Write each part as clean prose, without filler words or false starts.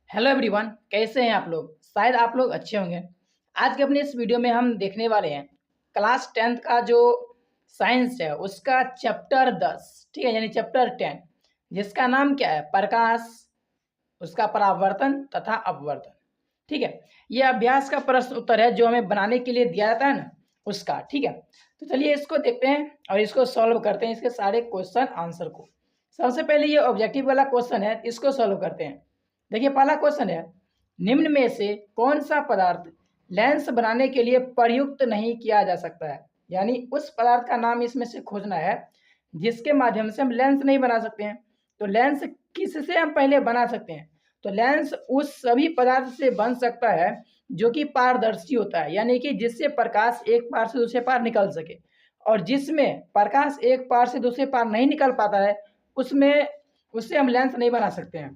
Hello everyone, कैसे हैं आप लोग। शायद आप लोग अच्छे होंगे। आज के अपने इस वीडियो में हम देखने वाले हैं क्लास 10th का जो साइंस है उसका चैप्टर 10, ठीक है, यानी चैप्टर 10, जिसका नाम क्या है, प्रकाश, उसका परावर्तन तथा अपवर्तन। ठीक है, ये अभ्यास का प्रश्न उत्तर है जो हमें बनाने के लिए दिया जाता है ना, उसका। ठीक है, तो चलिए इसको देखते हैं और इसको सॉल्व करते हैं, इसके सारे क्वेश्चन आंसर को। सबसे पहले ये ऑब्जेक्टिव वाला क्वेश्चन है, इसको सॉल्व करते हैं। देखिए पहला क्वेश्चन है, निम्न में से कौन सा पदार्थ लेंस बनाने के लिए प्रयुक्त नहीं किया जा सकता है। यानी उस पदार्थ का नाम इसमें से खोजना है जिसके माध्यम से हम लेंस नहीं बना सकते हैं। तो लेंस किससे हम पहले बना सकते हैं, तो लेंस उस सभी पदार्थ से बन सकता है जो कि पारदर्शी होता है, यानी कि जिससे प्रकाश एक पार से दूसरे पार निकल सके। और जिसमें प्रकाश एक पार से दूसरे पार नहीं निकल पाता है उसमें उससे हम लेंस नहीं बना सकते हैं।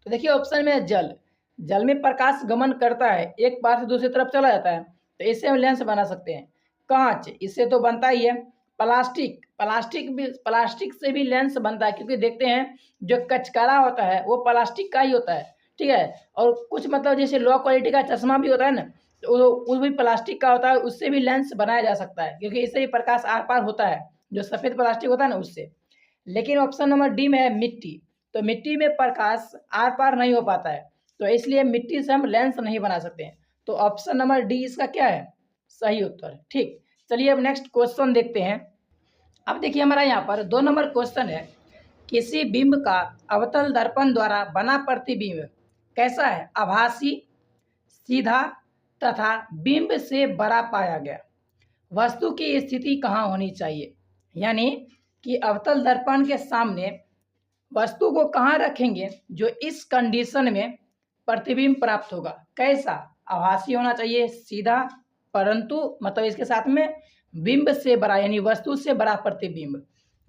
तो देखिए ऑप्शन में जल, जल में प्रकाश गमन करता है, एक पार से दूसरी तरफ चला जाता है, तो इससे हम लेंस बना सकते हैं। कांच, इससे तो बनता ही है। प्लास्टिक, प्लास्टिक से भी लेंस बनता है, क्योंकि देखते हैं जो कचकारा होता है वो प्लास्टिक का ही होता है। ठीक है, और कुछ मतलब जैसे लो क्वालिटी का चश्मा भी होता है ना, तो वो भी प्लास्टिक का होता है, उससे भी लेंस बनाया जा सकता है, क्योंकि इससे भी प्रकाश आर पार होता है, जो सफ़ेद प्लास्टिक होता है ना उससे। लेकिन ऑप्शन नंबर डी में है मिट्टी, तो मिट्टी में प्रकाश आर पार नहीं हो पाता है, तो इसलिए मिट्टी से हम लेंस नहीं बना सकते हैं। तो ऑप्शन नंबर डी इसका क्या है, सही उत्तर। ठीक, चलिए अब नेक्स्ट क्वेश्चन देखते हैं। अब देखिए हमारा यहाँ पर 2 नंबर क्वेश्चन है, किसी बिंब का अवतल दर्पण द्वारा बना प्रतिबिंब कैसा है, आभासी, सीधा तथा बिंब से बड़ा पाया गया। वस्तु की स्थिति कहाँ होनी चाहिए, यानी कि अवतल दर्पण के सामने वस्तु को कहाँ रखेंगे जो इस कंडीशन में प्रतिबिंब प्राप्त होगा। कैसा, आभासी होना चाहिए, सीधा, परंतु मतलब इसके साथ में बिंब से बड़ा, यानी वस्तु से बड़ा प्रतिबिंब।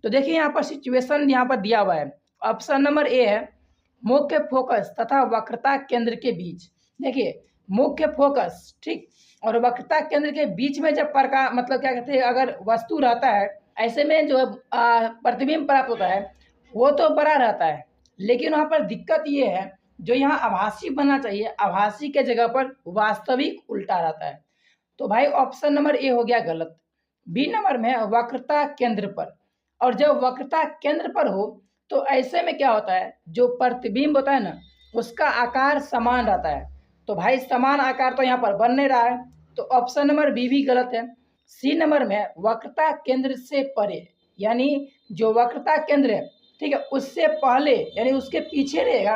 तो देखिए यहाँ पर सिचुएशन यहाँ पर दिया हुआ है। ऑप्शन नंबर ए है मुख्य फोकस तथा वक्रता केंद्र के बीच। देखिए मुख्य फोकस, ठीक, और वक्रता केंद्र के बीच में जब प्रकाश मतलब क्या कहते हैं, अगर वस्तु रहता है ऐसे में जो प्रतिबिंब प्राप्त होता है वो तो बड़ा रहता है। लेकिन वहाँ पर दिक्कत ये है, जो यहाँ आभासी बनना चाहिए, आभासी के जगह पर वास्तविक उल्टा रहता है। तो भाई ऑप्शन नंबर ए हो गया गलत। बी नंबर में वक्रता केंद्र पर, और जब वक्रता केंद्र पर हो तो ऐसे में क्या होता है, जो प्रतिबिंब होता है ना उसका आकार समान रहता है। तो भाई समान आकार तो यहाँ पर बन नहीं रहा है, तो ऑप्शन नंबर बी भी गलत है। सी नंबर में वक्रता केंद्र से परे, यानी जो वक्रता केंद्र है, ठीक है, उससे पहले यानी उसके पीछे रहेगा,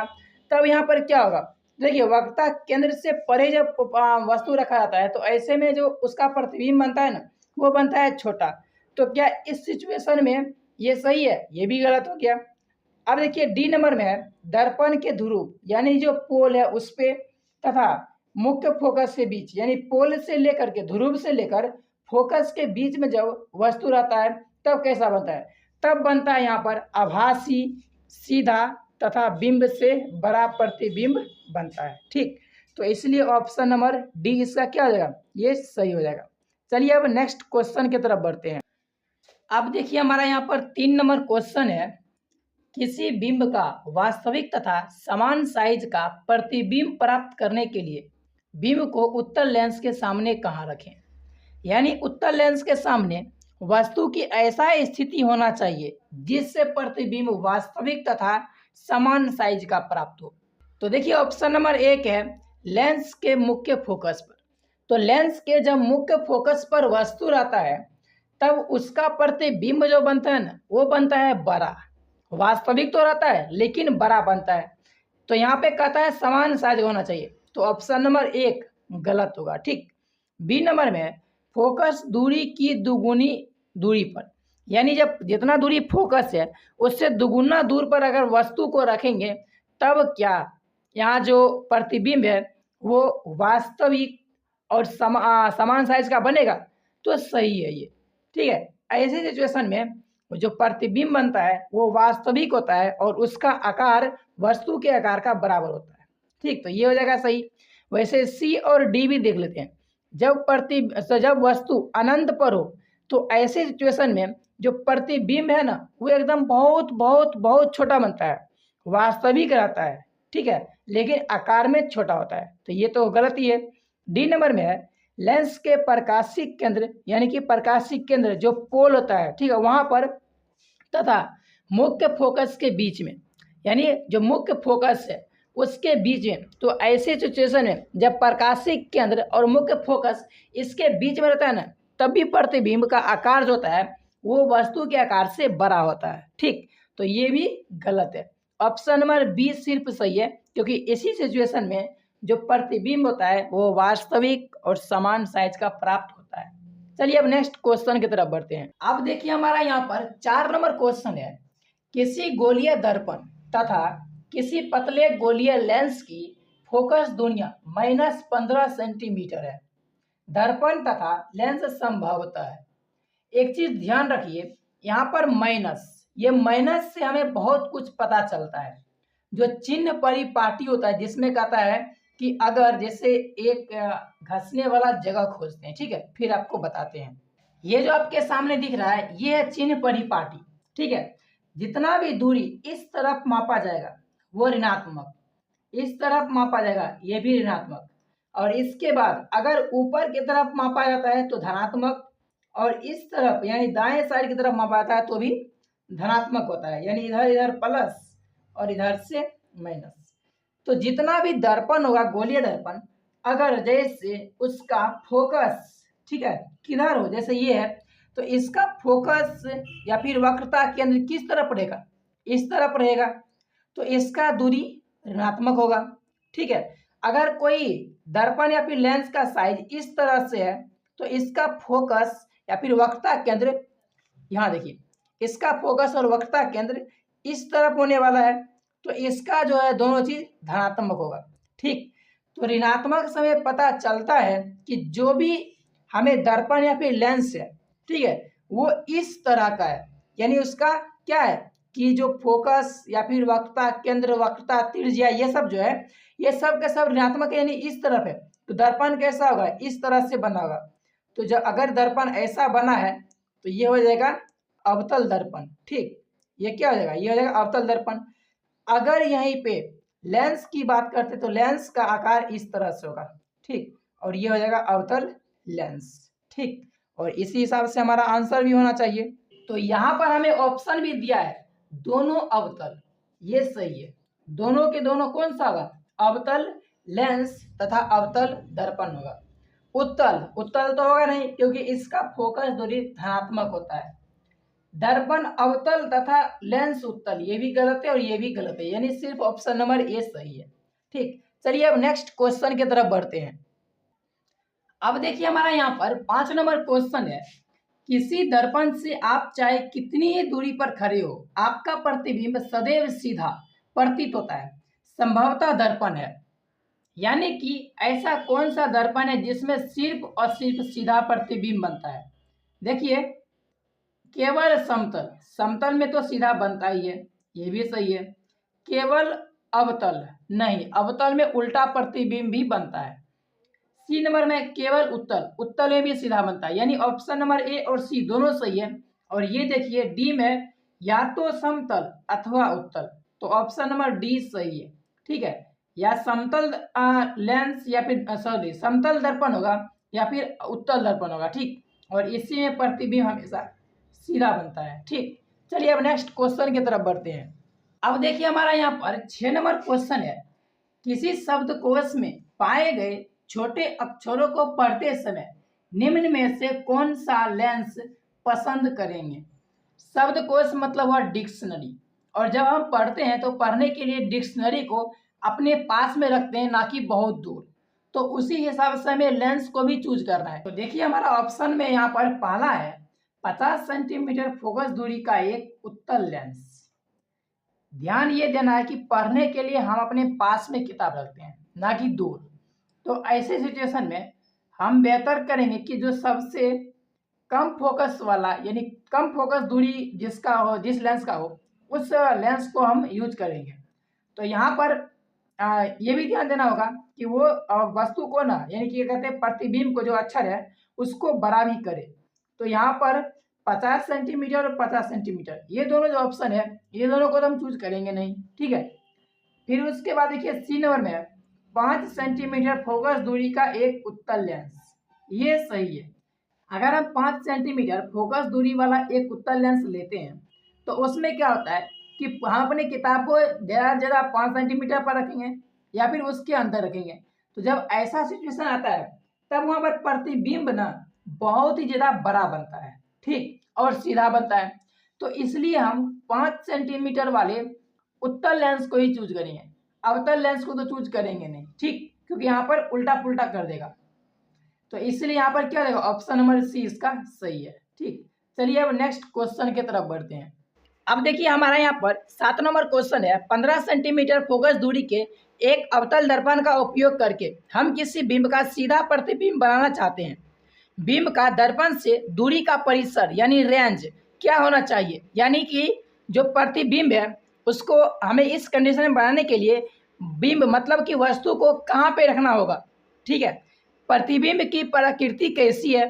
तब यहाँ पर क्या होगा। देखिए वक्रता केंद्र से परे जब वस्तु रखा जाता है तो ऐसे में जो उसका प्रतिबिंब बनता है ना वो बनता है छोटा। तो क्या इस सिचुएशन में ये सही है, ये भी गलत हो गया। अब देखिए डी नंबर में है दर्पण के ध्रुव, यानी जो पोल है उस पे तथा मुख्य फोकस के बीच, यानी पोल से लेकर के ध्रुव से लेकर फोकस के बीच में जब वस्तु रहता है तब कैसा बनता है, तब बनता है यहाँ पर आभासी, सीधा तथा बिंब से बड़ा प्रतिबिंब बनता है। ठीक, तो इसलिए ऑप्शन नंबर डी इसका क्या हो जाएगा, ये सही हो जाएगा। चलिए अब नेक्स्ट क्वेश्चन की तरफ बढ़ते हैं। अब देखिए हमारा यहाँ पर 3 नंबर क्वेश्चन है, किसी बिंब का वास्तविक तथा समान साइज का प्रतिबिंब प्राप्त करने के लिए बिंब को उत्तल लेंस के सामने कहाँ रखें। यानी उत्तल लेंस के सामने वस्तु की ऐसा स्थिति होना चाहिए जिससे प्रतिबिंब वास्तविक तथा समान साइज का प्राप्त हो। तो देखिए ऑप्शन नंबर 1 है लेंस के मुख्य फोकस पर। तो लेंस के जब मुख्य फोकस पर वस्तु रहता है तब उसका प्रतिबिंब जो बनता है ना वो बनता है बड़ा, वास्तविक तो रहता है लेकिन बड़ा बनता है। तो यहाँ पे कहता है समान साइज होना चाहिए, तो ऑप्शन नंबर 1 गलत होगा। ठीक, बी नंबर में फोकस दूरी की दुगुनी दूरी पर, यानी जब जितना दूरी फोकस है उससे दुगुना दूर पर अगर वस्तु को रखेंगे तब क्या यहाँ जो प्रतिबिंब है वो वास्तविक और समान साइज का बनेगा, तो सही है ये। ठीक है, ऐसे सिचुएशन में जो प्रतिबिंब बनता है वो वास्तविक होता है और उसका आकार वस्तु के आकार का बराबर होता है। ठीक, तो ये हो जाएगा सही। वैसे सी और डी भी देख लेते हैं। जब वस्तु अनंत पर हो तो ऐसे सिचुएशन में जो प्रतिबिंब है ना वो एकदम बहुत बहुत बहुत छोटा बनता है, वास्तविक रहता है। ठीक है, लेकिन आकार में छोटा होता है, तो ये तो गलत ही है। डी नंबर में है लेंस के प्रकाशिक केंद्र यानी कि प्रकाशिक केंद्र जो पोल होता है, ठीक है, वहां पर तथा मुख्य फोकस के बीच में, यानी जो मुख्य फोकस है उसके बीच में, तो ऐसे सिचुएशन में जब प्रकाशिक केंद्र और मुख्य फोकस इसके बीच में रहता है ना, तभी प्रतिबिंब का आकार जो होता है वो वस्तु के आकार से बड़ा होता है। ठीक, तो ये भी गलत है। ऑप्शन नंबर बी सिर्फ सही है, क्योंकि इसी सिचुएशन में जो प्रतिबिंब होता है वो वास्तविक और समान साइज का प्राप्त होता है। चलिए अब नेक्स्ट क्वेश्चन की तरफ बढ़ते हैं। अब देखिए हमारा यहाँ पर 4 नंबर क्वेश्चन है, किसी गोलीय दर्पण तथा किसी पतले गोलीय लेंस की फोकस दूरियां -15 सेंटीमीटर है। दर्पण तथा लेंस संभवतः है। एक चीज ध्यान रखिए, यहाँ पर माइनस, ये माइनस से हमें बहुत कुछ पता चलता है। जो चिन्ह परिपाटी होता है जिसमें कहता है कि अगर जैसे एक घसने वाला जगह खोजते हैं, ठीक है, फिर आपको बताते हैं। ये जो आपके सामने दिख रहा है ये है चिन्ह परिपाटी, ठीक है। जितना भी दूरी इस तरफ मापा जाएगा वो ऋणात्मक, इस तरफ मापा जाएगा ये भी ऋणात्मक, और इसके बाद अगर ऊपर की तरफ मापा जाता है तो धनात्मक, और इस तरफ यानी दाएं साइड की तरफ मापा जाता है तो भी धनात्मक होता है, यानी इधर इधर प्लस और इधर से माइनस। तो जितना भी दर्पण होगा गोलीय दर्पण, अगर जैसे उसका फोकस, ठीक है, किधर हो, जैसे ये है, तो इसका फोकस या फिर वक्रता केंद्र किस तरफ रहेगा, इस तरफ रहेगा, तो इसका दूरी ऋणात्मक होगा। ठीक है, अगर कोई दर्पण या फिर लेंस का साइज इस तरह से है तो इसका फोकस या फिर वक्रता केंद्र, यहाँ देखिए, इसका फोकस और वक्रता केंद्र इस तरफ होने वाला है, तो इसका जो है दोनों चीज धनात्मक होगा। ठीक, तो ऋणात्मक समय पता चलता है कि जो भी हमें दर्पण या फिर लेंस है, ठीक है, वो इस तरह का है, यानी उसका क्या है कि जो फोकस या फिर वक्रता केंद्र, वक्रता त्रिज्या, ये सब जो है ये सब के सब ऋणात्मक है, यानी इस तरफ है। तो दर्पण कैसा होगा, इस तरह से बना होगा। तो जब अगर दर्पण ऐसा बना है तो ये हो जाएगा अवतल दर्पण। ठीक, ये क्या हो जाएगा, ये हो जाएगा अवतल दर्पण। अगर यहीं पे लेंस की बात करते तो लेंस का आकार इस तरह से होगा। ठीक, और ये हो जाएगा अवतल लेंस। ठीक, और इसी हिसाब से हमारा आंसर भी होना चाहिए। तो यहाँ पर हमें ऑप्शन भी दिया है दोनों अवतल, ये सही है। दोनों के दोनों कौन सा होगा, अवतल लेंस तथा अवतल दर्पण होगा। उत्तल, उत्तल तो होगा नहीं क्योंकि इसका फोकस दूरी धनात्मक होता है। दर्पण अवतल तथा लेंस उत्तल, ये भी गलत है और ये भी गलत है, यानी सिर्फ ऑप्शन नंबर ए सही है। ठीक, चलिए अब नेक्स्ट क्वेश्चन की तरफ बढ़ते हैं। अब देखिए हमारा यहाँ पर 5 नंबर क्वेश्चन है, किसी दर्पण से आप चाहे कितनी ही दूरी पर खड़े हो आपका प्रतिबिंब सदैव सीधा प्रतीत होता है, संभवतः दर्पण है। यानी कि ऐसा कौन सा दर्पण है जिसमें सिर्फ और सिर्फ सीधा प्रतिबिंब बनता है। देखिए, केवल समतल, समतल में तो सीधा बनता ही है, ये भी सही है। केवल अवतल नहीं, अवतल में उल्टा प्रतिबिंब भी बनता है। सी नंबर में केवल उत्तल, उत्तल में भी सीधा बनता है, यानी ऑप्शन नंबर ए और सी दोनों सही है। और ये देखिए डी में या तो समतल अथवा उत्तल, तो ऑप्शन नंबर डी सही है। ठीक है, या समतल लेंस या फिर सॉरी समतल दर्पण होगा या फिर उत्तल दर्पण होगा। ठीक, और इसी में प्रतिबिंब हमेशा सीधा बनता है। ठीक, चलिए अब नेक्स्ट क्वेश्चन की तरफ बढ़ते हैं। अब देखिए हमारा यहाँ पर 6 नंबर क्वेश्चन है, किसी शब्दकोश में पाए गए छोटे अक्षरों को पढ़ते समय निम्न में से कौन सा लेंस पसंद करेंगे। शब्दकोश मतलब हुआ डिक्शनरी, और जब हम पढ़ते हैं तो पढ़ने के लिए डिक्शनरी को अपने पास में रखते हैं, ना कि बहुत दूर। तो उसी हिसाब से हमें लेंस को भी चूज करना है। तो देखिए हमारा ऑप्शन में यहाँ पर पहला है 50 सेंटीमीटर फोकस दूरी का एक उत्तल लेंस। ध्यान ये देना है कि पढ़ने के लिए हम अपने पास में किताब रखते हैं, ना कि दूर। तो ऐसे सिचुएशन में हम बेहतर करेंगे कि जो सबसे कम फोकस वाला, यानी कम फोकस दूरी जिसका हो, जिस लेंस का हो, उस लेंस को हम यूज करेंगे। तो यहाँ पर ये भी ध्यान देना होगा कि वो वस्तु को ना, यानी कि कहते हैं प्रतिबिंब को, जो अक्षर है उसको बड़ा भी करे। तो यहाँ पर 50 सेंटीमीटर और 50 सेंटीमीटर, ये दोनों जो ऑप्शन है ये दोनों को तो हम चूज करेंगे नहीं। ठीक है, फिर उसके बाद देखिए सी नंबर में 5 सेंटीमीटर फोकस दूरी का एक उत्तल लेंस, ये सही है। अगर हम 5 सेंटीमीटर फोकस दूरी वाला एक उत्तल लेंस लेते हैं तो उसमें क्या होता है कि हम अपनी किताब को ज़्यादा से ज़्यादा 5 सेंटीमीटर पर रखेंगे या फिर उसके अंदर रखेंगे। तो जब ऐसा सिचुएशन आता है तब वहाँ पर प्रतिबिंब ना बहुत ही ज़्यादा बड़ा बनता है, ठीक, और सीधा बनता है। तो इसलिए हम 5 सेंटीमीटर वाले उत्तल लेंस को ही चूज करेंगे, अवतल लेंस को तो चूज करेंगे नहीं, ठीक, क्योंकि यहाँ पर उल्टा पुल्टा कर देगा। तो इसलिए यहाँ पर क्या रहेगा, ऑप्शन नंबर सी इसका सही है, ठीक। चलिए अब नेक्स्ट क्वेश्चन की तरफ बढ़ते हैं। अब देखिए हमारा यहाँ पर 7 नंबर क्वेश्चन है, 15 सेंटीमीटर फोकस दूरी के एक अवतल दर्पण का उपयोग करके हम किसी बिंब का सीधा प्रतिबिंब बनाना चाहते हैं। बिंब का दर्पण से दूरी का परिसर यानी रेंज क्या होना चाहिए, यानी कि जो प्रतिबिंब है उसको हमें इस कंडीशन में बनाने के लिए बिंब मतलब कि वस्तु को कहाँ पे रखना होगा, ठीक है। प्रतिबिंब की प्रकृति कैसी है,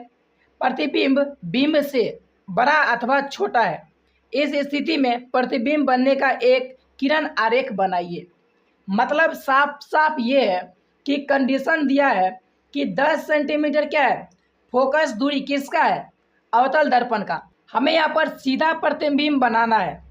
प्रतिबिंब बिंब से बड़ा अथवा छोटा है। इस स्थिति में प्रतिबिंब बनने का एक किरण आरेख बनाइए। मतलब साफ साफ ये है कि कंडीशन दिया है कि 10 सेंटीमीटर क्या है, फोकस दूरी किसका है, अवतल दर्पण का। हमें यहाँ पर सीधा प्रतिबिंब बनाना है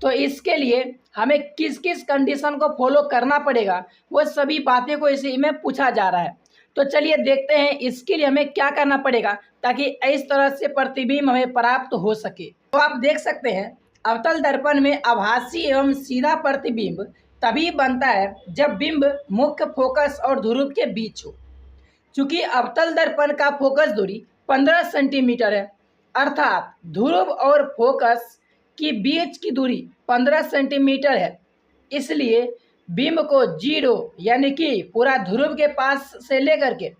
तो इसके लिए हमें किस किस कंडीशन को फॉलो करना पड़ेगा वो सभी बातें को इसी में पूछा जा रहा है। तो चलिए देखते हैं इसके लिए हमें क्या करना पड़ेगा ताकि इस तरह से प्रतिबिंब हमें प्राप्त हो सके। तो आप देख सकते हैं अवतल दर्पण में आभासी एवं सीधा प्रतिबिंब तभी बनता है जब बिंब मुख्य फोकस और ध्रुव के बीच हो। चूंकि अवतल दर्पण का फोकस दूरी 15 सेंटीमीटर है, अर्थात ध्रुव और फोकस की बीच की दूरी 15 सेंटीमीटर है, इसलिए बिंब को 0 यानी कि पूरा ध्रुव के पास से लेकर के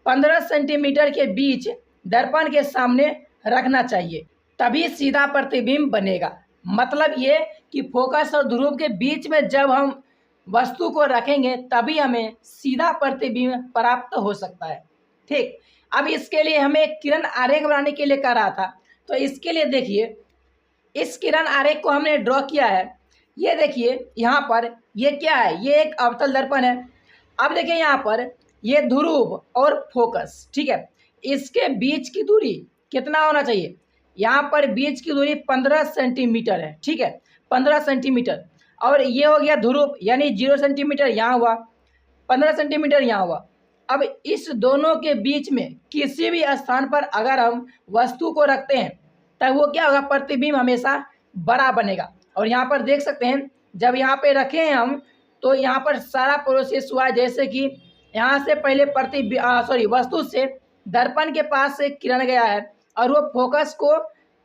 15 सेंटीमीटर के बीच दर्पण के सामने रखना चाहिए, तभी सीधा प्रतिबिंब बनेगा। मतलब ये कि फोकस और ध्रुव के बीच में जब हम वस्तु को रखेंगे तभी हमें सीधा प्रतिबिंब प्राप्त हो सकता है, ठीक। अब इसके लिए हमें एक किरण आरेख बनाने के लिए कह रहा था, तो इसके लिए देखिए इस किरण आरेख को हमने ड्रॉ किया है। ये देखिए यहाँ पर ये क्या है, ये एक अवतल दर्पण है। अब देखिए यहाँ पर ये ध्रुव और फोकस, ठीक है, इसके बीच की दूरी कितना होना चाहिए, यहाँ पर बीच की दूरी 15 सेंटीमीटर है, ठीक है, 15 सेंटीमीटर। और ये हो गया ध्रुव यानी 0 सेंटीमीटर यहाँ हुआ, 15 सेंटीमीटर यहाँ हुआ। अब इस दोनों के बीच में किसी भी स्थान पर अगर हम वस्तु को रखते हैं तब वो क्या होगा, प्रतिबिंब हमेशा बड़ा बनेगा। और यहाँ पर देख सकते हैं जब यहाँ पे रखे हैं हम तो यहाँ पर सारा प्रोसेस हुआ है, जैसे कि यहाँ से पहले वस्तु से दर्पण के पास से किरण गया है और वो फोकस को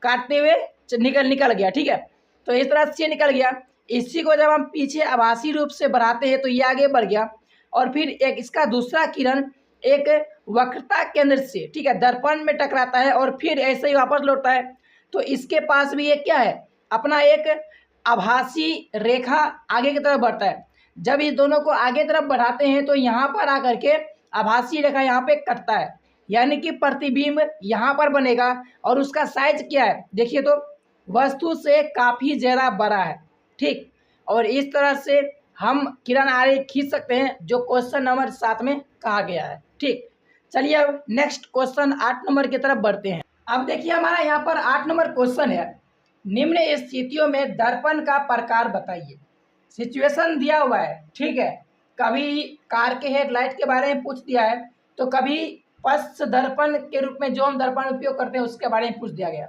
काटते हुए निकल गया, ठीक है। तो इस तरह से निकल गया। इसी को जब हम पीछे आभासी रूप से बढ़ाते हैं तो ये आगे बढ़ गया और फिर एक इसका दूसरा किरण एक वक्रता केंद्र से, ठीक है, दर्पण में टकराता है और फिर ऐसे ही वापस लौटता है। तो इसके पास भी ये क्या है, अपना एक आभासी रेखा आगे की तरफ बढ़ता है। जब इस दोनों को आगे तरफ बढ़ाते हैं तो यहाँ पर आकर के आभासी रेखा यहाँ पे कटता है, यानी कि प्रतिबिंब यहाँ पर बनेगा और उसका साइज क्या है, देखिए तो वस्तु से काफ़ी ज़्यादा बड़ा है, ठीक। और इस तरह से हम किरण आरेख खींच सकते हैं जो क्वेश्चन नंबर 7 में कहा गया है, ठीक। चलिए अब नेक्स्ट क्वेश्चन 8 नंबर की तरफ बढ़ते हैं। अब देखिए हमारा यहाँ पर 8 नंबर क्वेश्चन है, निम्न स्थितियों में दर्पण का प्रकार बताइए। सिचुएशन दिया हुआ है, ठीक है, कभी कार के हेडलाइट के बारे में पूछ दिया है तो कभी पश्च दर्पण के रूप में जो हम दर्पण उपयोग करते हैं उसके बारे में पूछ दिया गया।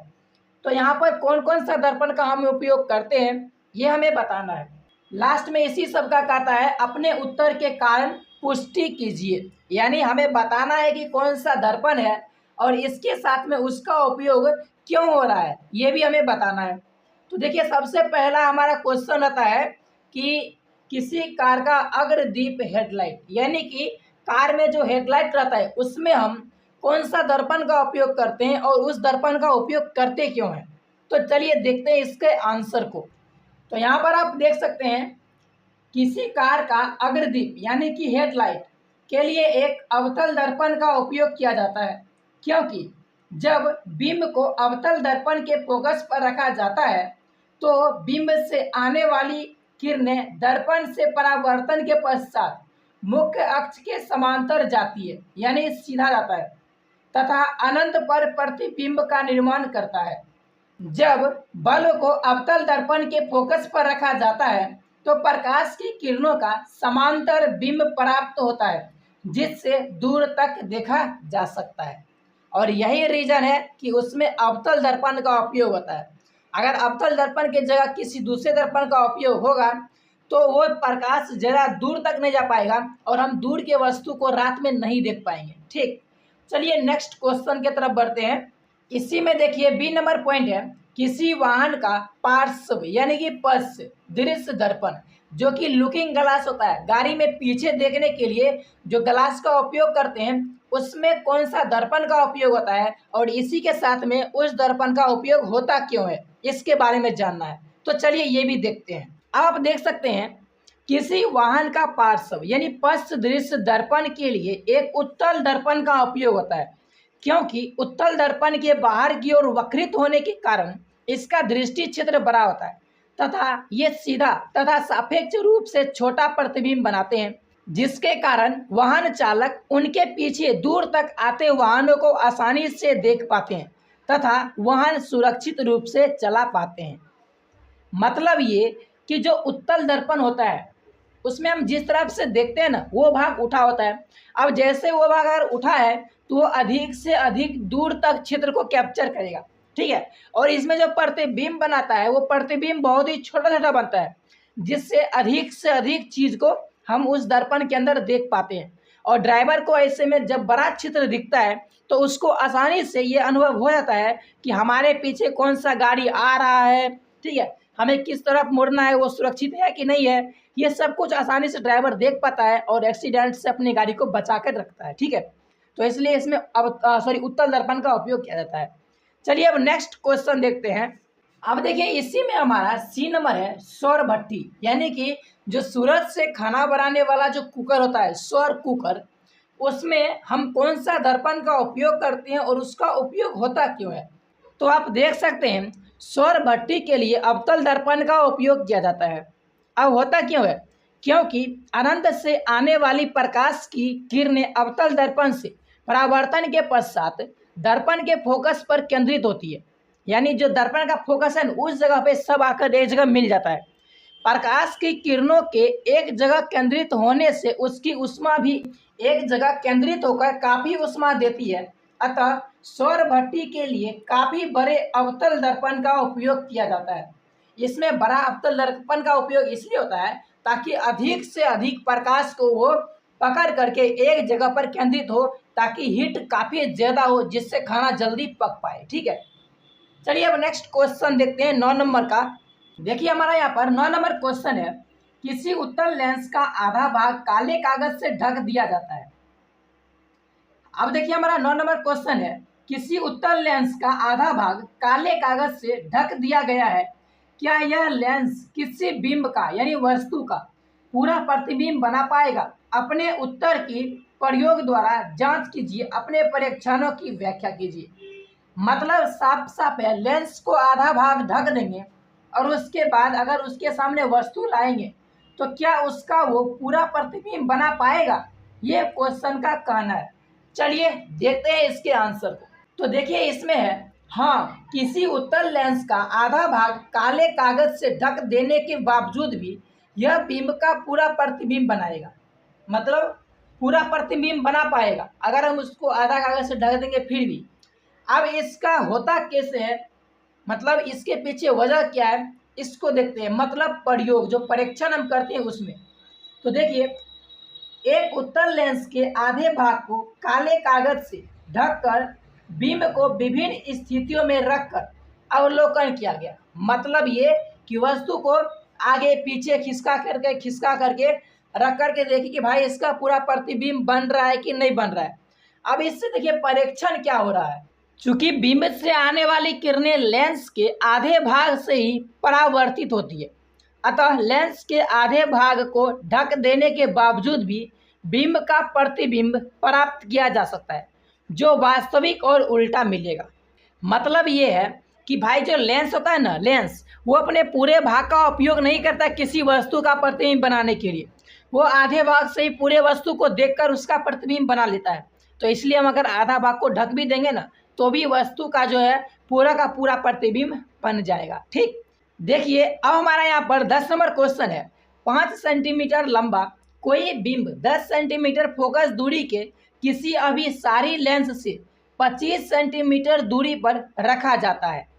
तो यहाँ पर कौन कौन सा दर्पण का हम उपयोग करते हैं ये हमें बताना है। लास्ट में इसी सब का कहता है अपने उत्तर के कारण पुष्टि कीजिए, यानी हमें बताना है कि कौन सा दर्पण है और इसके साथ में उसका उपयोग क्यों हो रहा है ये भी हमें बताना है। तो देखिए सबसे पहला हमारा क्वेश्चन आता है कि किसी कार का अग्रदीप हेडलाइट, यानी कि कार में जो हेडलाइट रहता है उसमें हम कौन सा दर्पण का उपयोग करते हैं और उस दर्पण का उपयोग करते क्यों हैं। तो चलिए देखते हैं इसके आंसर को। तो यहाँ पर आप देख सकते हैं किसी कार का अग्रदीप यानी कि हेडलाइट के लिए एक अवतल दर्पण का उपयोग किया जाता है, क्योंकि जब बिंब को अवतल दर्पण के फोकस पर रखा जाता है तो बिंब से आने वाली किरणें दर्पण से परावर्तन के पश्चात मुख्य अक्ष के समांतर जाती है, यानी सीधा जाता है, तथा अनंत पर प्रतिबिंब का निर्माण करता है। जब बल्ब को अवतल दर्पण के फोकस पर रखा जाता है तो प्रकाश की किरणों का समांतर बिंब प्राप्त होता है, जिससे दूर तक देखा जा सकता है। और यही रीजन है कि उसमें अवतल दर्पण का उपयोग होता है। अगर अवतल दर्पण की जगह किसी दूसरे दर्पण का उपयोग होगा तो वो प्रकाश ज़्यादा दूर तक नहीं जा पाएगा और हम दूर के वस्तु को रात में नहीं देख पाएंगे। ठीक, चलिए नेक्स्ट क्वेश्चन की तरफ बढ़ते हैं। इसी में देखिए बी नंबर पॉइंट है, किसी वाहन का पार्श्व यानी कि पश्च दृश्य दर्पण, जो कि लुकिंग ग्लास होता है, गाड़ी में पीछे देखने के लिए जो ग्लास का उपयोग करते हैं, उसमें कौन सा दर्पण का उपयोग होता है और इसी के साथ में उस दर्पण का उपयोग होता क्यों है, इसके बारे में जानना है। तो चलिए ये भी देखते हैं। अब आप देख सकते हैं किसी वाहन का पार्श्व यानी पश्च दृश्य दर्पण के लिए एक उत्तल दर्पण का उपयोग होता है, क्योंकि उत्तल दर्पण के बाहर की ओर वक्रित होने के कारण इसका दृष्टि क्षेत्र बड़ा होता है तथा ये सीधा तथा सापेक्ष रूप से छोटा प्रतिबिंब बनाते हैं, जिसके कारण वाहन चालक उनके पीछे दूर तक आते वाहनों को आसानी से देख पाते हैं तथा वाहन सुरक्षित रूप से चला पाते हैं। मतलब ये कि जो उत्तल दर्पण होता है उसमें हम जिस तरफ से देखते हैं ना वो भाग उठा होता है। अब जैसे वो भाग अगर उठा है तो वो अधिक से अधिक दूर तक क्षेत्र को कैप्चर करेगा, ठीक है। और इसमें जो प्रतिबिंब बनाता है वो प्रतिबिंब बहुत ही छोटा छोटा बनता है, जिससे अधिक से अधिक चीज़ को हम उस दर्पण के अंदर देख पाते हैं। और ड्राइवर को ऐसे में जब बड़ा चित्र दिखता है तो उसको आसानी से ये अनुभव हो जाता है कि हमारे पीछे कौन सा गाड़ी आ रहा है, ठीक है, हमें किस तरफ मुड़ना है, वो सुरक्षित है कि नहीं है, ये सब कुछ आसानी से ड्राइवर देख पाता है और एक्सीडेंट से अपनी गाड़ी को बचा कर रखता है, ठीक है। तो इसलिए इसमें उत्तल दर्पण का उपयोग किया जाता है। चलिए अब नेक्स्ट क्वेश्चन देखते हैं। अब देखिए इसी में हमारा सी नंबर है सौर भट्टी, यानी कि जो सूरज से खाना बनाने वाला जो कुकर होता है सौर कुकर, उसमें हम कौन सा दर्पण का उपयोग करते हैं और उसका उपयोग होता क्यों है। तो आप देख सकते हैं सौर भट्टी के लिए अवतल दर्पण का उपयोग किया जाता है। अब होता क्यों है, क्योंकि अनंत से आने वाली प्रकाश की किरणें अवतल दर्पण से परावर्तन के पश्चात दर्पण के फोकस पर केंद्रित होती है, यानी जो दर्पण का फोकस है उस जगह पे सब आकर एक जगह मिल जाता है। प्रकाश की किरणों के एक जगह केंद्रित होने से उसकी ऊष्मा भी एक जगह केंद्रित होकर काफ़ी ऊष्मा देती है। अतः सौर भट्टी के लिए काफ़ी बड़े अवतल दर्पण का उपयोग किया जाता है। इसमें बड़ा अवतल दर्पण का उपयोग इसलिए होता है ताकि अधिक से अधिक प्रकाश को वो पकड़ करके एक जगह पर केंद्रित हो, ताकि हीट काफ़ी ज़्यादा हो, जिससे खाना जल्दी पक पाए, ठीक है। चलिए अब नेक्स्ट क्वेश्चन देखते हैं 9 नंबर का। देखिए हमारा यहाँ पर 9 नंबर क्वेश्चन है, किसी उत्तल लेंस का आधा भाग काले कागज से ढक दिया जाता है। अब देखिए हमारा 9 नंबर क्वेश्चन है, किसी उत्तल लेंस का आधा भाग काले कागज से ढक दिया गया है, क्या यह लेंस किसी बिंब का यानी वस्तु का पूरा प्रतिबिंब बना पाएगा। अपने उत्तर की प्रयोग द्वारा जांच कीजिए, अपने परीक्षणों की व्याख्या कीजिए। मतलब साफ साफ है, लेंस को आधा भाग ढक देंगे और उसके बाद अगर उसके सामने वस्तु लाएंगे तो क्या उसका वो पूरा प्रतिबिंब बना पाएगा, ये क्वेश्चन का कहना है। चलिए देखते हैं इसके आंसर को। तो देखिए इसमें है हाँ, किसी उत्तल लेंस का आधा भाग काले कागज से ढक देने के बावजूद भी यह बिंब का पूरा प्रतिबिंब बनाएगा। मतलब पूरा प्रतिबिंब बना पाएगा अगर हम उसको आधा कागज से ढक देंगे फिर भी। अब इसका होता कैसे है, मतलब इसके पीछे वजह क्या है, इसको देखते हैं। मतलब प्रयोग जो परीक्षण हम करते हैं उसमें। तो देखिए एक उत्तल लेंस के आधे भाग को काले कागज से ढककर बिंब को विभिन्न स्थितियों में रखकर अवलोकन किया गया। मतलब ये कि वस्तु को आगे पीछे खिसका करके रख करके देखिए कि भाई इसका पूरा प्रतिबिंब बन रहा है कि नहीं बन रहा है। अब इससे देखिए परीक्षण क्या हो रहा है, चूंकि बिंब से आने वाली किरणें लेंस के आधे भाग से ही परावर्तित होती है, अतः लेंस के आधे भाग को ढक देने के बावजूद भी बिंब का प्रतिबिंब प्राप्त किया जा सकता है, जो वास्तविक और उल्टा मिलेगा। मतलब ये है कि भाई जो लेंस होता है ना, लेंस वो अपने पूरे भाग का उपयोग नहीं करता किसी वस्तु का प्रतिबिंब बनाने के लिए, वो आधे भाग से ही पूरे वस्तु को देखकर उसका प्रतिबिंब बना लेता है। तो इसलिए हम अगर आधा भाग को ढक भी देंगे ना तो भी वस्तु का जो है पूरा का पूरा प्रतिबिंब बन जाएगा। ठीक, देखिए अब हमारा यहाँ पर 10 नंबर क्वेश्चन है। 5 सेंटीमीटर लंबा कोई बिंब 10 सेंटीमीटर फोकस दूरी के किसी अभिसारी लेंस से 25 सेंटीमीटर दूरी पर रखा जाता है।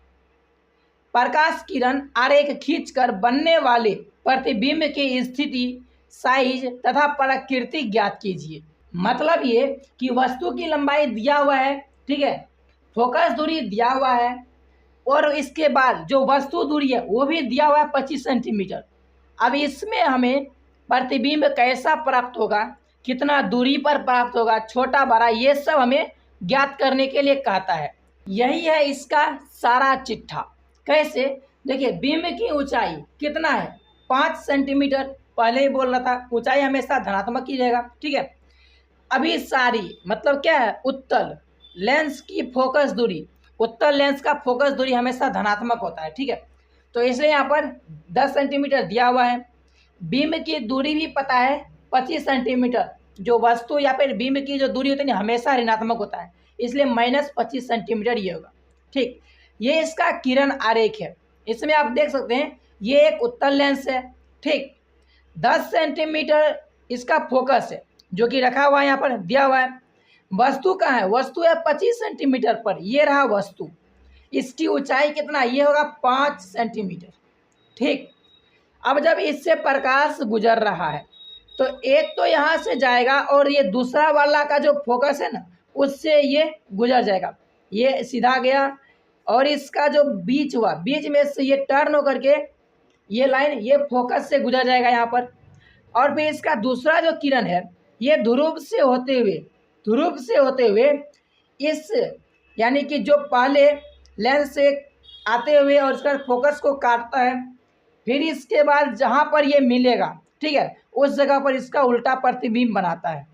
प्रकाश किरण आरेख खींचकर बनने वाले प्रतिबिंब की स्थिति, साइज तथा प्रकृति ज्ञात कीजिए। मतलब ये कि वस्तु की लंबाई दिया हुआ है, ठीक है, फोकस दूरी दिया हुआ है और इसके बाद जो वस्तु दूरी है वो भी दिया हुआ है 25 सेंटीमीटर। अब इसमें हमें प्रतिबिंब कैसा प्राप्त होगा, कितना दूरी पर प्राप्त होगा, छोटा बड़ा, ये सब हमें ज्ञात करने के लिए कहता है। यही है इसका सारा चिट्ठा। कैसे, देखिए बिंब की ऊंचाई कितना है 5 सेंटीमीटर, पहले ही बोल रहा था ऊंचाई हमेशा धनात्मक ही रहेगा। ठीक है, अभी सारी मतलब क्या है, उत्तल लेंस की फोकस दूरी, उत्तल लेंस का फोकस दूरी हमेशा धनात्मक होता है। ठीक है, तो इसलिए यहाँ पर 10 सेंटीमीटर दिया हुआ है। बिंब की दूरी भी पता है 25 सेंटीमीटर, जो वस्तु या फिर बिंब की जो दूरी होती है हमेशा ऋणात्मक होता है, इसलिए -25 सेंटीमीटर ये होगा। ठीक, ये इसका किरण आरेख है। इसमें आप देख सकते हैं ये एक उत्तल लेंस है। ठीक, 10 सेंटीमीटर इसका फोकस है जो कि रखा हुआ है, यहाँ पर दिया हुआ है। वस्तु कहाँ है, वस्तु है 25 सेंटीमीटर पर, ये रहा वस्तु। इसकी ऊंचाई कितना, ये होगा 5 सेंटीमीटर। ठीक, अब जब इससे प्रकाश गुजर रहा है तो एक तो यहाँ से जाएगा और ये दूसरा वाला का जो फोकस है ना उससे ये गुजर जाएगा, ये सीधा गया और इसका जो बीच हुआ, बीच में से ये टर्न होकर के ये लाइन ये फोकस से गुजर जाएगा यहाँ पर। और फिर इसका दूसरा जो किरण है ये ध्रुव से होते हुए इस यानी कि जो पहले लेंस से आते हुए और इसका फोकस को काटता है, फिर इसके बाद जहाँ पर ये मिलेगा, ठीक है, उस जगह पर इसका उल्टा प्रतिबिंब बनाता है।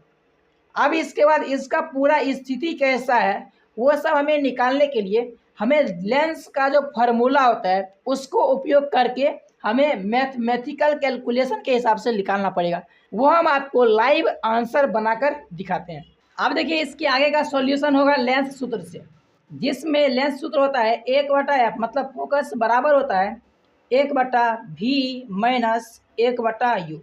अब इसके बाद इसका पूरा स्थिति कैसा है वो सब हमें निकालने के लिए हमें लेंस का जो फार्मूला होता है उसको उपयोग करके हमें मैथमेटिकल कैलकुलेशन के हिसाब से निकालना पड़ेगा। वो हम आपको लाइव आंसर बनाकर दिखाते हैं। अब देखिए इसके आगे का सॉल्यूशन होगा लेंस सूत्र से, जिसमें लेंस सूत्र होता है 1/f, मतलब फोकस बराबर होता है 1/v माइनस 1/u।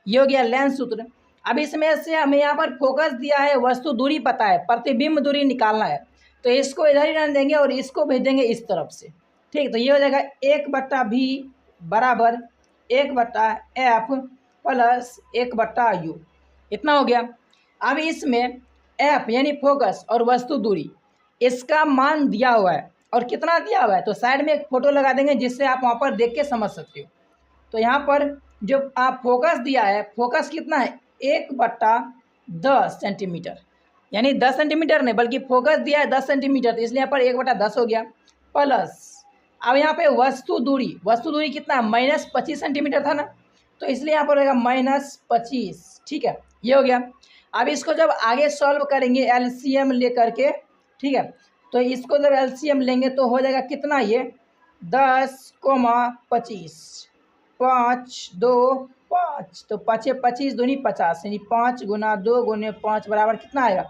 ये हो गया लेंस सूत्र। अब इसमें से हमें यहाँ पर फोकस दिया है, वस्तु दूरी पता है, प्रतिबिंब दूरी निकालना है, तो इसको इधर ही रहने देंगे और इसको भेज देंगे इस तरफ से। ठीक, तो ये हो जाएगा 1/v बराबर 1/f प्लस 1/u, इतना हो गया। अब इसमें f यानी फोकस और वस्तु दूरी इसका मान दिया हुआ है और कितना दिया हुआ है, तो साइड में एक फोटो लगा देंगे जिससे आप वहाँ पर देख के समझ सकते हो। तो यहाँ पर जो आप फोकस दिया है, फोकस कितना है 1/10 सेंटीमीटर, यानी 10 सेंटीमीटर नहीं बल्कि फोकस दिया है 10 सेंटीमीटर, तो इसलिए यहाँ पर 1/10 हो गया। प्लस अब यहाँ पे वस्तु दूरी कितना है -25 सेंटीमीटर था ना, तो इसलिए यहाँ पर रहेगा -25। ठीक है, ये हो गया। अब इसको जब आगे सॉल्व करेंगे एलसीएम ले करके, ठीक है, तो इसको जब एलसीएम लेंगे तो हो जाएगा कितना, ये 10,25, 5 2 5, तो 5 25 दूनी 50, यानी 5 × 2 × 5 बराबर कितना आएगा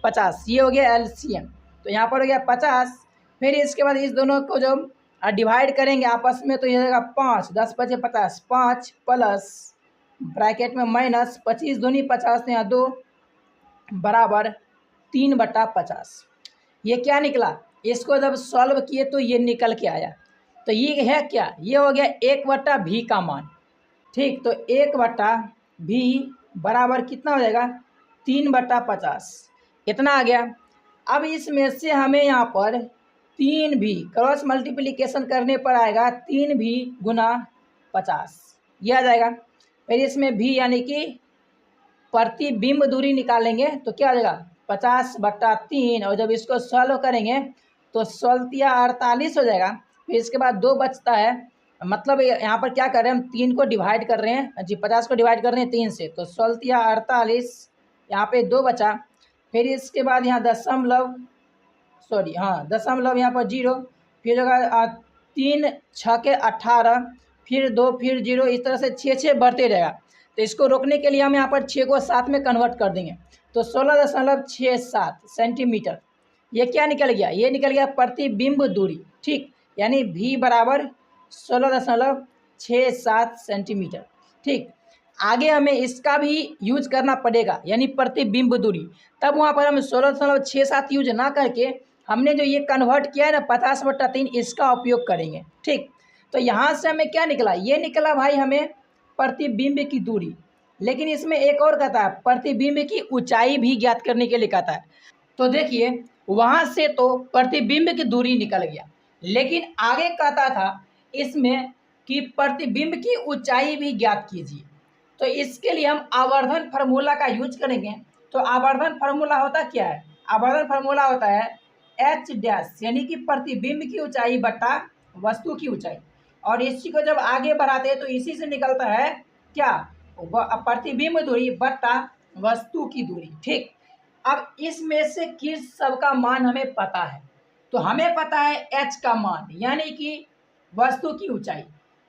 50। ये हो गया एलसीएम, तो यहाँ पर हो गया 50। फिर इसके बाद इस दोनों को जब डिवाइड करेंगे आपस में तो ये होगा 5, 10 × 5 = 50, 5 प्लस ब्रैकेट में माइनस 25 दूनी 50, यहाँ 2 बराबर 3/50। ये क्या निकला, इसको जब सॉल्व किए तो ये निकल के आया, तो ये है क्या, ये हो गया 1/v का मान। ठीक, तो 1/v बराबर कितना हो जाएगा 3/50, इतना आ गया। अब इसमें से हमें यहाँ पर 3v क्रॉस मल्टीप्लिकेशन करने पर आएगा 3v × 50, ये आ जाएगा। फिर इसमें v यानी कि प्रतिबिंब दूरी निकालेंगे तो क्या आ जाएगा 50/3, और जब इसको सॉल्व करेंगे तो 16×48 हो जाएगा। फिर इसके बाद 2 बचता है, मतलब यहाँ पर क्या कर रहे हैं हम 3 को डिवाइड कर रहे हैं जी, 50 को डिवाइड कर रहे हैं 3 से, तो 16×48 यहाँ पे 2 बचा। फिर इसके बाद यहाँ दशमलव यहाँ पर 0, फिर होगा 3 6 के 18, फिर 2, फिर 0, इस तरह से 6 बढ़ते रहेगा। तो इसको रोकने के लिए हम यहाँ पर 6 को 7 में कन्वर्ट कर देंगे, तो 16.67 सेंटीमीटर। ये क्या निकल गया? ये निकल गया प्रतिबिंब दूरी, ठीक, यानी v बराबर 16.67 सेंटीमीटर, ठीक। आगे हमें इसका भी यूज करना पड़ेगा, यानी प्रतिबिंब दूरी। तब वहाँ पर हम 16.67 यूज ना करके हमने जो ये कन्वर्ट किया है ना 50/3, इसका उपयोग करेंगे, ठीक। तो यहाँ से हमें क्या निकला? ये निकला भाई हमें प्रतिबिंब की दूरी। लेकिन इसमें एक और कहता है, प्रतिबिंब की ऊंचाई भी ज्ञात करने के लिए कहता है। तो देखिए वहाँ से तो प्रतिबिंब की दूरी निकल गया, लेकिन आगे कहता था इसमें कि प्रतिबिंब की ऊंचाई भी ज्ञात कीजिए। तो इसके लिए हम आवर्धन फार्मूला का यूज करेंगे। तो आवर्धन फार्मूला होता क्या है? आवर्धन फार्मूला होता है एच डैश, यानी कि प्रतिबिंब की ऊंचाई बटा वस्तु की ऊंचाई। और इसी को जब आगे बढ़ाते हैं तो इसी से निकलता है क्या? प्रतिबिंब दूरी बटा वस्तु की दूरी, ठीक। अब इसमें से किस सब का मान हमें पता है? तो हमें पता है एच का मान, यानी कि वस्तु की ऊंचाई,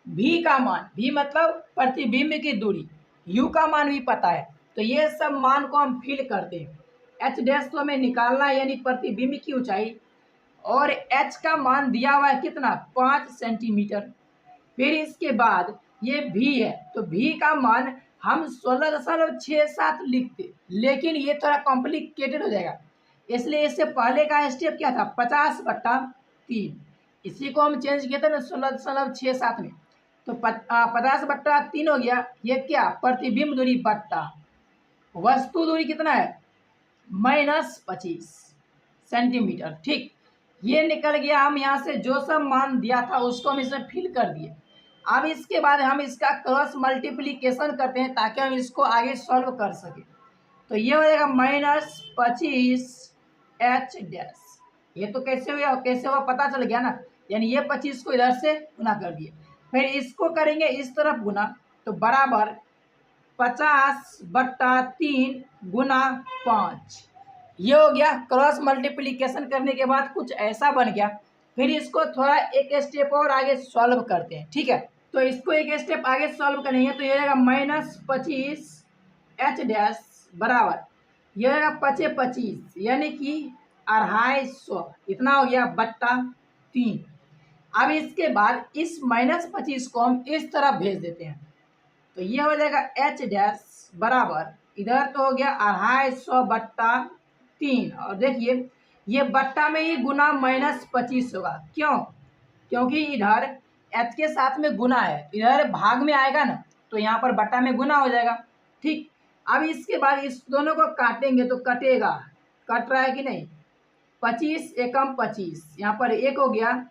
v का मान, v मतलब प्रतिबिंब की दूरी, u का मान भी पता है। तो ये सब मान को हम फिल करते हैं। h डैश तो हमें निकालना है, यानी प्रतिबिंब की ऊंचाई, और h का मान दिया हुआ है कितना? 5 सेंटीमीटर। फिर इसके बाद ये v है, तो v का मान हम 16.67 लिखते, लेकिन ये थोड़ा कॉम्प्लिकेटेड हो जाएगा, इसलिए इससे पहले का स्टेप क्या था? 50/3। इसी को हम चेंज किए थे ना 16.67 में, तो 50/3 हो गया। ये क्या? प्रतिबिंब दूरी बट्टा वस्तु दूरी कितना है? -25 सेंटीमीटर, ठीक। ये निकल गया। हम यहाँ से जो सब मान दिया था उसको हम इसमें फिल कर दिए। अब इसके बाद हम इसका क्रॉस मल्टीप्लिकेशन करते हैं ताकि हम इसको आगे सॉल्व कर सकें। तो ये हो जाएगा -25 एच डैश। ये तो कैसे हुआ, कैसे हुआ पता चल गया ना, यानी ये 25 को इधर से गुना कर दिए, फिर इसको करेंगे इस तरफ गुना, तो बराबर 50/3 गुना 5। ये हो गया। क्रॉस मल्टीप्लिकेशन करने के बाद कुछ ऐसा बन गया। फिर इसको थोड़ा एक स्टेप और आगे सॉल्व करते हैं, ठीक है। तो इसको एक स्टेप आगे सॉल्व करेंगे तो ये रहेगा -25 एच डैश बराबर, ये रहेगा 25, यानी कि 250, इतना हो गया बट्टा 3। अब इसके बाद इस -25 को हम इस तरफ भेज देते हैं, तो ये हो जाएगा एच डैश बराबर, इधर तो हो गया 250/3, और देखिए ये बट्टा में ही गुना -25 होगा। क्यों? क्योंकि इधर एच के साथ में गुना है, इधर भाग में आएगा ना, तो यहाँ पर बट्टा में गुना हो जाएगा, ठीक। अब इसके बाद इस दोनों को काटेंगे तो कटेगा, कट रहा है कि नहीं? 25 एकम 25, यहाँ पर 1 हो गया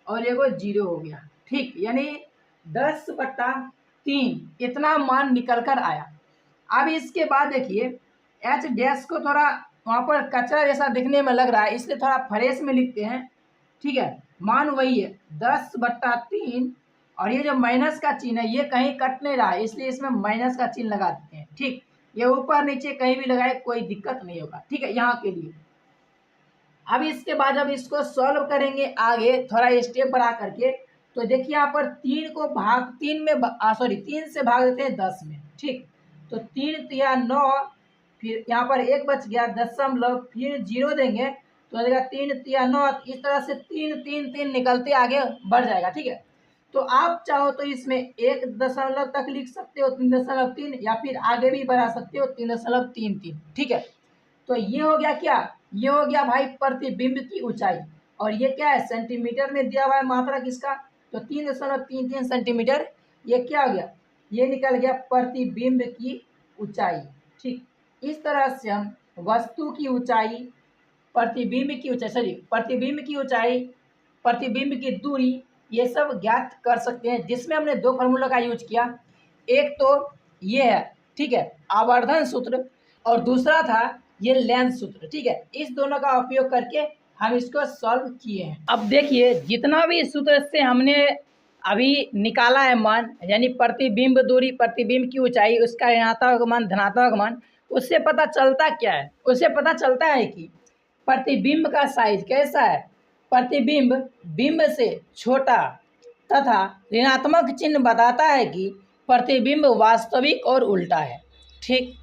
और एगो 0 हो गया, ठीक, यानी 10/3 इतना मान निकल कर आया। अब इसके बाद देखिए एच डैश को थोड़ा वहाँ पर कचरा जैसा दिखने में लग रहा है, इसलिए थोड़ा फ्रेश में लिखते हैं, ठीक है। मान वही है 10/3, और ये जो माइनस का चिन्ह है ये कहीं कट नहीं रहा है, इसलिए इसमें माइनस का चिन्ह लगा देते हैं, ठीक। ये ऊपर नीचे कहीं भी लगाए कोई दिक्कत नहीं होगा, ठीक है, यहाँ के लिए। अब इसके बाद जब इसको सॉल्व करेंगे आगे थोड़ा स्टेप बढ़ा करके, तो देखिए यहाँ पर 3 को भाग 3 में 3 से भाग देते हैं 10 में, ठीक। तो 3 तिया 9, फिर यहाँ पर 1 बच गया दशमलव, फिर 0 देंगे तो हो जाएगा 3 तिया 9, इस तरह से 3 3 3 निकलते आगे बढ़ जाएगा, ठीक है। तो आप चाहो तो इसमें 1 दशमलव तक लिख सकते हो 3.3, या फिर आगे भी बढ़ा सकते हो 3.33, ठीक है। तो ये हो गया क्या? ये हो गया भाई प्रतिबिंब की ऊंचाई, और ये क्या है? सेंटीमीटर में दिया हुआ है मात्रा किसका? तो 3.33 सेंटीमीटर। ये क्या हो गया? ये निकल गया प्रतिबिंब की ऊंचाई, ठीक। इस तरह से हम वस्तु की ऊंचाई, प्रतिबिंब की ऊंचाई, प्रतिबिंब की ऊंचाई, प्रतिबिंब की दूरी, ये सब ज्ञात कर सकते हैं, जिसमें हमने 2 फार्मूला का यूज किया। एक तो ये है, ठीक है, आवर्धन सूत्र, और दूसरा था ये लेंस सूत्र, ठीक है। इस दोनों का उपयोग करके हम इसको सॉल्व किए हैं। अब देखिए जितना भी सूत्र से हमने अभी निकाला है मान, यानी प्रतिबिंब दूरी, प्रतिबिंब की ऊंचाई, उसका ऋणात्मक मान, धनात्मक मान, उससे पता चलता क्या है? उससे पता चलता है कि प्रतिबिंब का साइज कैसा है? प्रतिबिंब बिंब से छोटा तथा ऋणात्मक चिन्ह बताता है कि प्रतिबिंब वास्तविक और उल्टा है। ठीक,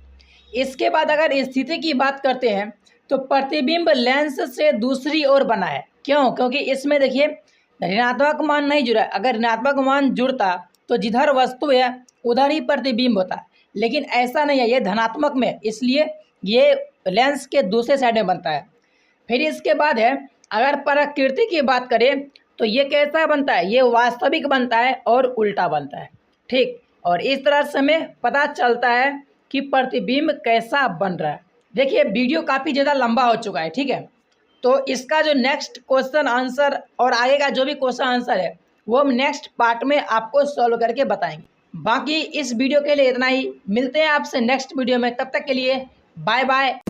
इसके बाद अगर स्थिति की बात करते हैं तो प्रतिबिंब लेंस से दूसरी ओर बना है। क्यों? क्योंकि इसमें देखिए ऋणात्मक मान नहीं जुड़ा है। अगर ऋणात्मक मान जुड़ता तो जिधर वस्तु है उधर ही प्रतिबिंब होता है, लेकिन ऐसा नहीं है, ये धनात्मक में, इसलिए ये लेंस के दूसरे साइड में बनता है। फिर इसके बाद है अगर प्रकृति की बात करें तो ये कैसा बनता है, ये वास्तविक बनता है और उल्टा बनता है। ठीक, और इस तरह से हमें पता चलता है कि प्रतिबिंब कैसा बन रहा है। देखिए वीडियो काफ़ी ज़्यादा लंबा हो चुका है, ठीक है, तो इसका जो नेक्स्ट क्वेश्चन आंसर और आगे का जो भी क्वेश्चन आंसर है वो हम नेक्स्ट पार्ट में आपको सॉल्व करके बताएंगे। बाकी इस वीडियो के लिए इतना ही, मिलते हैं आपसे नेक्स्ट वीडियो में, तब तक के लिए बाय बाय।